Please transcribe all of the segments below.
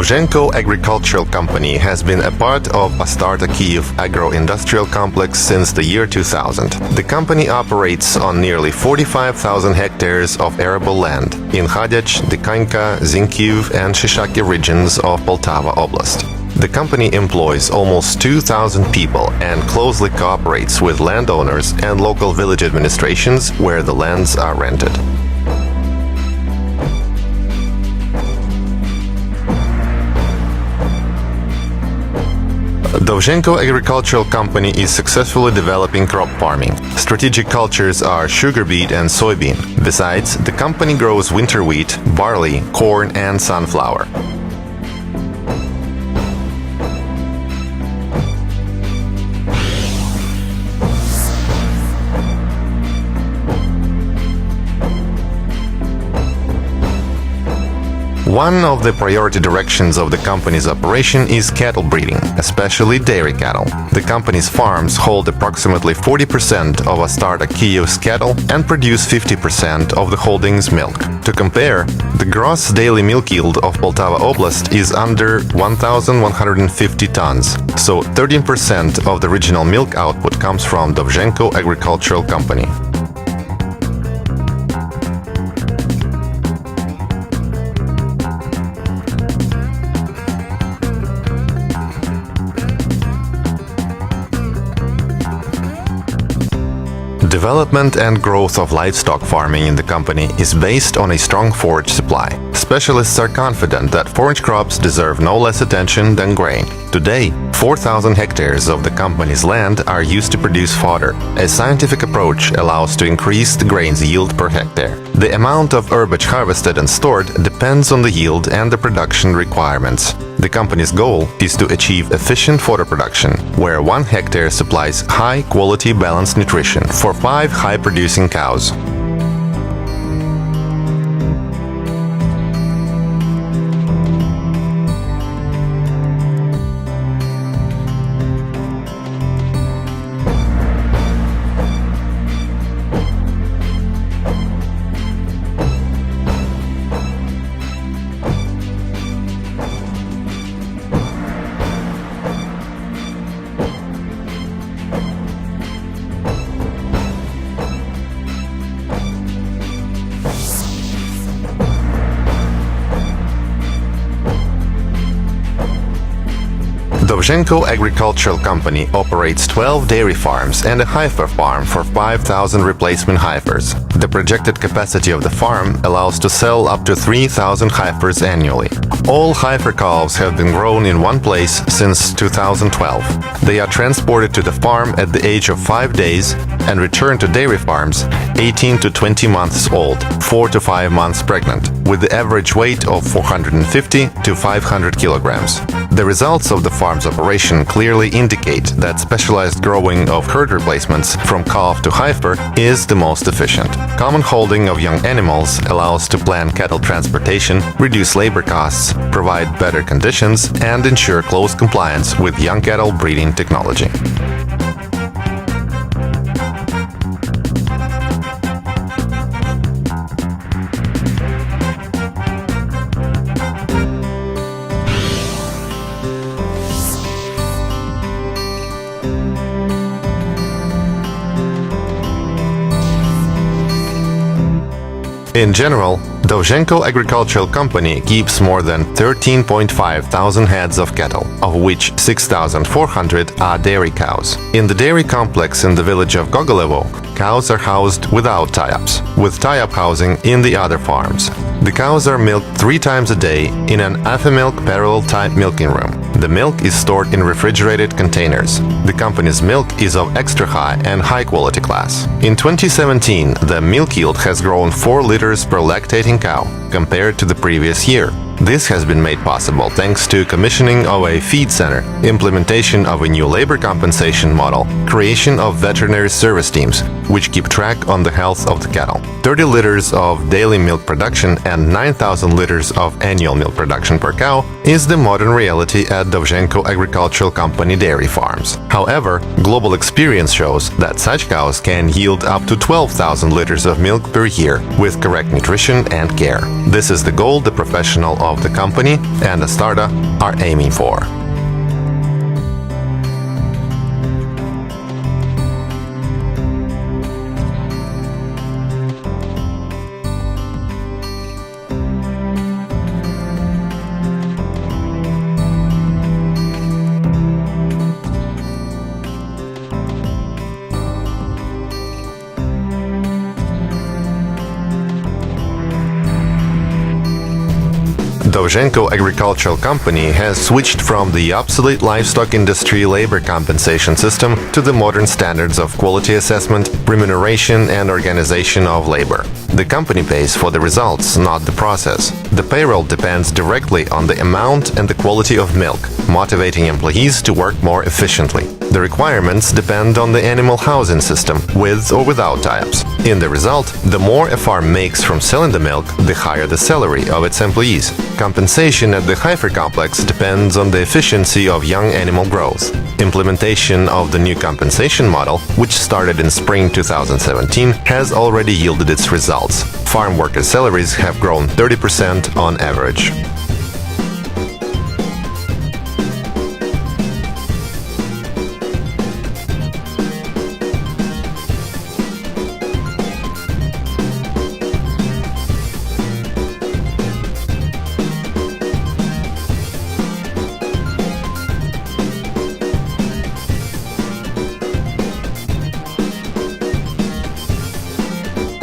Dovzhenko Agricultural Company has been a part of Astarta Kyiv agro-industrial complex since the year 2000. The company operates on nearly 45,000 hectares of arable land in Khadyach, Dykhanka, Zinkiv and Shishaki regions of Poltava Oblast. The company employs almost 2,000 people and closely cooperates with landowners and local village administrations where the lands are rented. Dovzhenko Agricultural Company is successfully developing crop farming. Strategic cultures are sugar beet and soybean. Besides, the company grows winter wheat, barley, corn and sunflower. One of the priority directions of the company's operation is cattle breeding, especially dairy cattle. The company's farms hold approximately 40% of Astarta Kyiv's cattle and produce 50% of the holding's milk. To compare, the gross daily milk yield of Poltava Oblast is under 1,150 tons, so 13% of the regional milk output comes from Dovzhenko Agricultural Company. Development and growth of livestock farming in the company is based on a strong forage supply. Specialists are confident that forage crops deserve no less attention than grain. Today, 4,000 hectares of the company's land are used to produce fodder. A scientific approach allows to increase the grain's yield per hectare. The amount of herbage harvested and stored depends on the yield and the production requirements. The company's goal is to achieve efficient fodder production, where 1 hectare supplies high-quality balanced nutrition for 5 high-producing cows. Dovzhenko Agricultural Company operates 12 dairy farms and a heifer farm for 5,000 replacement heifers. The projected capacity of the farm allows to sell up to 3,000 heifers annually. All heifer calves have been grown in one place since 2012. They are transported to the farm at the age of 5 days and returned to dairy farms 18 to 20 months old, 4 to 5 months pregnant, with the average weight of 450 to 500 kilograms. The results of the farm's operation clearly indicate that specialized growing of herd replacements from calf to heifer is the most efficient. Common holding of young animals allows to plan cattle transportation, reduce labor costs, provide better conditions, and ensure close compliance with young cattle breeding technology. In general, Dovzhenko Agricultural Company keeps more than 13.5 thousand heads of cattle, of which 6,400 are dairy cows. In the dairy complex in the village of Gogolevo, cows are housed without tie-ups, with tie-up housing in the other farms. The cows are milked 3 times a day in an Afimilk parallel-type milking room. The milk is stored in refrigerated containers. The company's milk is of extra high and high-quality class. In 2017, the milk yield has grown 4 liters per lactating cow, compared to the previous year. This has been made possible thanks to commissioning of a feed center, implementation of a new labor compensation model, creation of veterinary service teams, which keep track on the health of the cattle. 30 liters of daily milk production and 9,000 liters of annual milk production per cow is the modern reality at Dovzhenko Agricultural Company dairy farms. However, global experience shows that such cows can yield up to 12,000 liters of milk per year with correct nutrition and care. This is the goal the professional of of the company and Astarta are aiming for. Dovzhenko Agricultural Company has switched from the obsolete livestock industry labor compensation system to the modern standards of quality assessment, remuneration and organization of labor. The company pays for the results, not the process. The payroll depends directly on the amount and the quality of milk, motivating employees to work more efficiently. The requirements depend on the animal housing system, with or without tie-ups. In the result, the more a farm makes from selling the milk, the higher the salary of its employees. Compensation at the heifer complex depends on the efficiency of young animal growth. Implementation of the new compensation model, which started in spring 2017, has already yielded its results. Farm workers' salaries have grown 30% on average.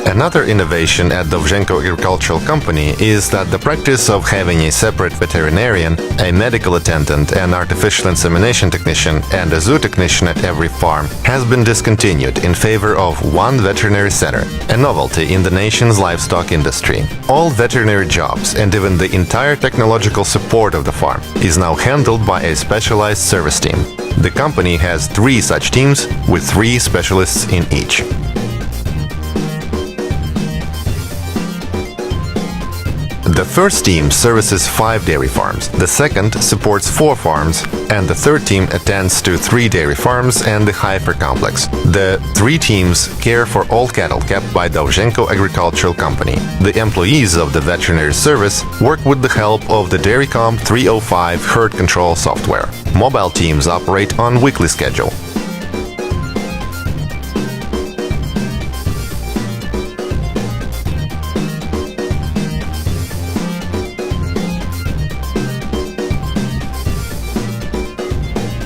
Another innovation at Dovzhenko Agricultural Company is that the practice of having a separate veterinarian, a medical attendant, an artificial insemination technician, and a zoo technician at every farm has been discontinued in favor of one veterinary center, a novelty in the nation's livestock industry. All veterinary jobs and even the entire technological support of the farm is now handled by a specialized service team. The company has 3 such teams with 3 specialists in each. The first team services 5 dairy farms, the second supports 4 farms, and the third team attends to 3 dairy farms and the heifer complex. The 3 teams care for all cattle kept by Dovzhenko Agricultural Company. The employees of the veterinary service work with the help of the Dairycom 305 herd control software. Mobile teams operate on weekly schedule.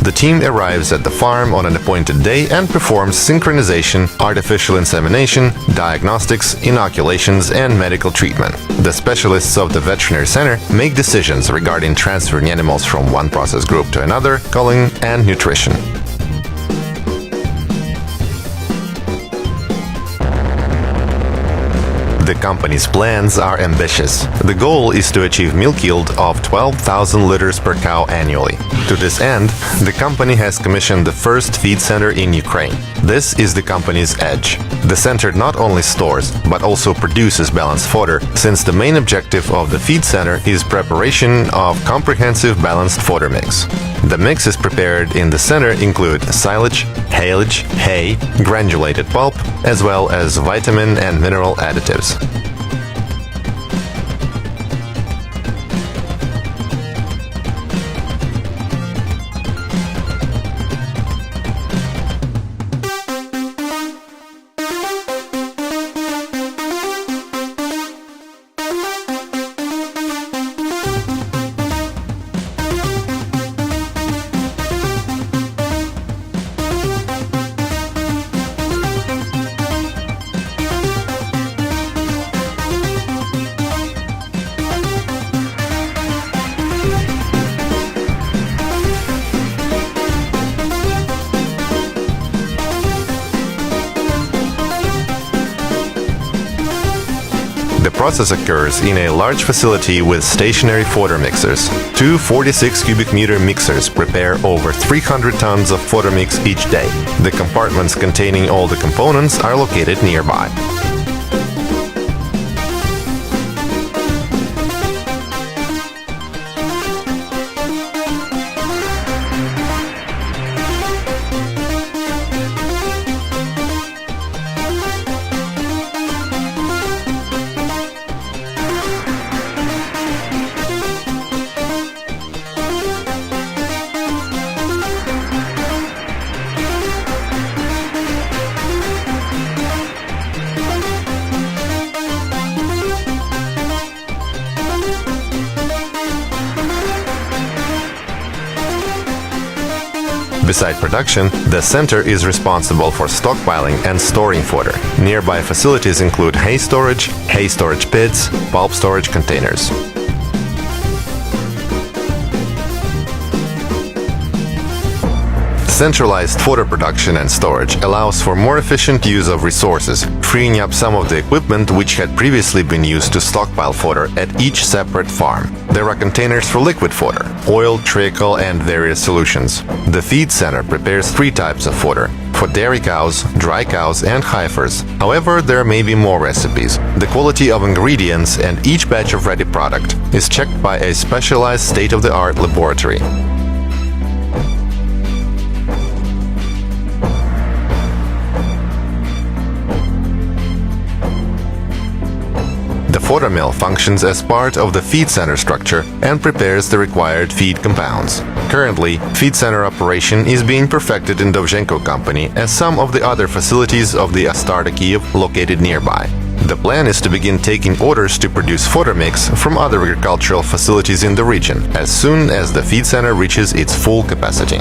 The team arrives at the farm on an appointed day and performs synchronization, artificial insemination, diagnostics, inoculations, and medical treatment. The specialists of the veterinary center make decisions regarding transferring animals from one process group to another, culling, and nutrition. The company's plans are ambitious. The goal is to achieve milk yield of 12,000 liters per cow annually. To this end, the company has commissioned the first feed center in Ukraine. This is the company's edge. The center not only stores, but also produces balanced fodder, since the main objective of the feed center is preparation of comprehensive balanced fodder mix. The mixes prepared in the center include silage, haylage, hay, granulated pulp, as well as vitamin and mineral additives. The process occurs in a large facility with stationary fodder mixers. 2 46 cubic meter mixers prepare over 300 tons of fodder mix each day. The compartments containing all the components are located nearby. Beside production, the center is responsible for stockpiling and storing fodder. Nearby facilities include hay storage pits, pulp storage containers. Centralized fodder production and storage allows for more efficient use of resources, freeing up some of the equipment which had previously been used to stockpile fodder at each separate farm. There are containers for liquid fodder, oil, treacle, and various solutions. The feed center prepares 3 types of fodder: for dairy cows, dry cows, and heifers. However, there may be more recipes. The quality of ingredients and each batch of ready product is checked by a specialized state-of-the-art laboratory. The fodder mill functions as part of the feed center structure and prepares the required feed compounds. Currently, feed center operation is being perfected in Dovzhenko company as some of the other facilities of the Astarta Kyiv located nearby. The plan is to begin taking orders to produce fodder mix from other agricultural facilities in the region as soon as the feed center reaches its full capacity.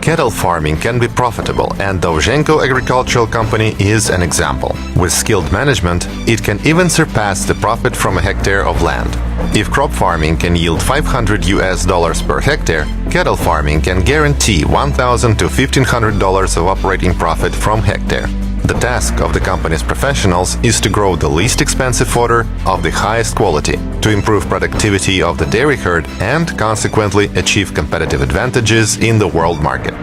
Cattle farming can be profitable, and Dovzhenko Agricultural Company is an example. With skilled management, it can even surpass the profit from a hectare of land. If crop farming can yield $500 per hectare, cattle farming can guarantee $1,000 to $1,500 of operating profit from hectare. The task of the company's professionals is to grow the least expensive fodder of the highest quality, to improve productivity of the dairy herd, and consequently achieve competitive advantages in the world market.